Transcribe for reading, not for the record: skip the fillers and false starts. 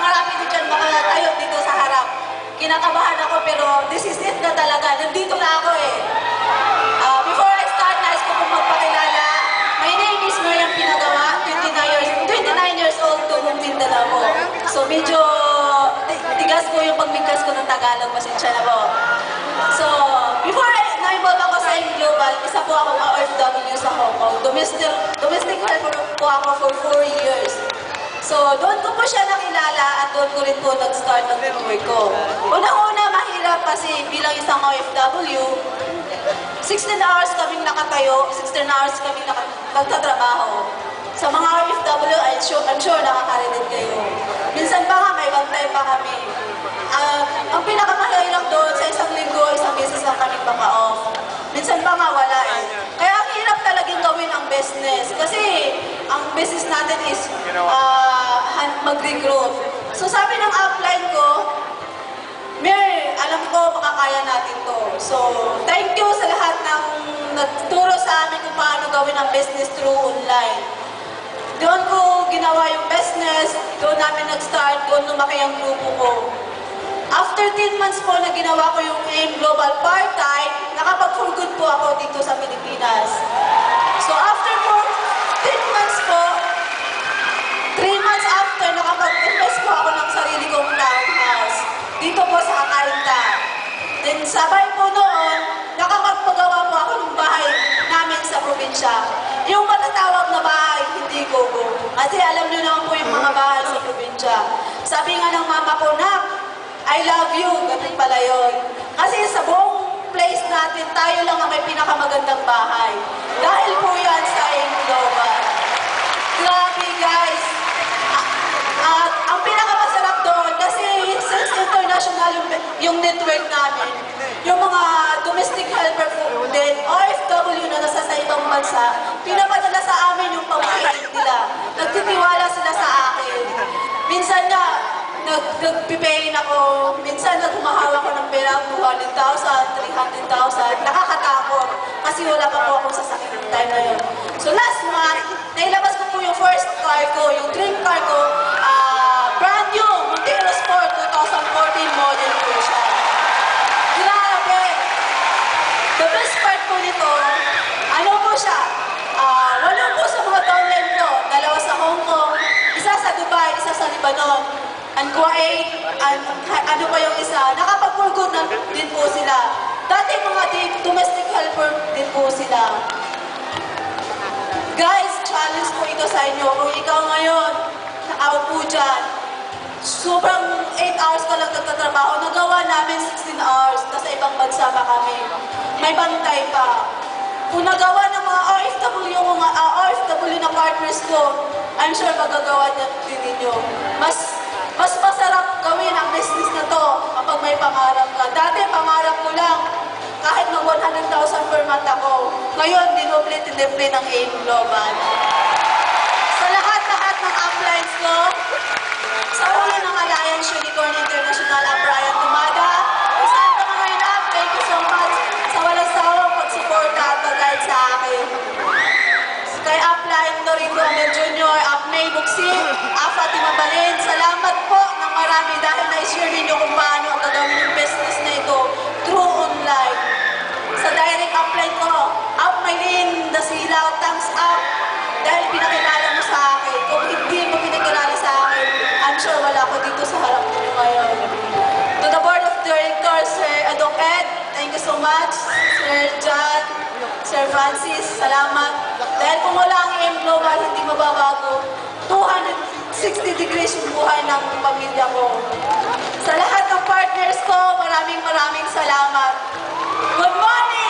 marami din dyan makatayo dito sa harap. Kinakabahan ako pero this is it na talaga. Nandito na ako eh. Before I start, nais ko pong magpakilala. My name is Mariam Pinagawa, 29 years old, tubong Mindanao. So medyo tigas ko yung pagbigkas ko ng Tagalog, pasensya na po. So, before na-involve ako sa AIM Global, isa po akong OFW sa Hong Kong. Domestic helper po ako for 4 years. So, doon ko po siya nakilala at doon ko rin po nag-start ng network ko. Unang-una, mahirap kasi bilang isang OFW, 16 hours kaming nakatayo, 16 hours kaming nagtatrabaho. Sa mga OFW, I'm sure nakakarinig kayo. Minsan pa nga, may bantay pa kami. Ang pinakamahirap doon, sa isang linggo, isang beses lang kami maka-off. Minsan pa nga, wala eh. Kaya ang hirap talagang gawin ang business. Kasi ang business natin is mag-recruit. So sabi ng upline ko, Mer, alam ko makakaya natin to. So, thank you sa lahat ng nagturo sa amin kung paano gawin ang business through online. Doon ko ginawa yung business, doon namin nag-start, doon lumaki ang grupo ko. After 10 months po na ginawa ko yung AIM Global part-time, nakapag-for good po ako dito sa Pilipinas. So after 10 months po, 3 months after, nakapag-invest po ako ng sarili kong townhouse. Dito po sa Akainta. Then sabay po noon, nakapagpagawa po ako ng bahay namin sa probinsya. Yung matatawag na bahay, hindi gogo. Kasi alam niyo naman po yung mga bahay sa probinsya. Sabi nga ng mama ko, Nak, I love you. Ganun pala yun. Kasi sa buong place natin, tayo lang ang may pinakamagandang bahay. Dahil po yan sa AIM Global. Grabe guys. At ang pinakamasarap doon, kasi since international yung network namin, yung mga domestic helper po din, OFW na nasa sa ibang bansa, pinapadala sa amin yung pamakain nila. Nagtitiwala sila sa akin. Minsan na, nagpipayin ako, minsan nagkumahawa ko ng pera, 200,000, 300,000, nakakatakot. Kasi wala pa po akong sasakit ng time na yun. So last month, nailabas ko po yung first car ko, yung dream car ko, brand new, Montero Sport 2014 model po siya. Grabe! The best part po nito, ano po siya? Wala po sa mga downline ko, 2 sa Hong Kong, isa sa Dubai, isa sa Lebanon, and Kuwait, and ano pa yung isa, nakapag-for good na din po sila. Dati mga domestic helper din po sila. Guys, challenge po ito sa inyo. Kung ikaw ngayon, out po dyan, sobrang 8 hours ka lang nagtatrabaho, nagawa namin 16 hours, nasa ibang bansa pa kami. May bantay pa. Kung nagawa ng mga OFW na partners ko, I'm sure magagawa din ninyo. Mas masarap gawin ang business na to kapag may pangarap ka. Dati pangarap ko lang, kahit mag 100,000 per month ako. Ngayon, dinoble ng AIM Global. Sa lahat ng uplines ko, sa ulo ng Alliance Unicorn International, ang Brian Tumada, isang mga up, thank you so much sa walang sawang pagsuporta at pag-guide sa akin. Kay upline Norito Amel Jr., May Buksin, Fatima Balin, salamat po ng marami dahil na-share ninyo kung paano ang gagawin yung business na ito through online. Sa direct upline ko, Maylin Dasilaw, thumbs up dahil pinakilala mo sa akin. Kung hindi mo pinakilala sa akin, I'm sure wala ko dito sa harap mo ngayon. To the board of directors, Sir Adok Ed, thank you so much. Sir John, Sir Francis, salamat. Dahil kung wala ang AIM Global, hindi mababago. 260 degrees yung buhay ng pamilya ko. Sa lahat ng partners ko, maraming salamat. Good morning!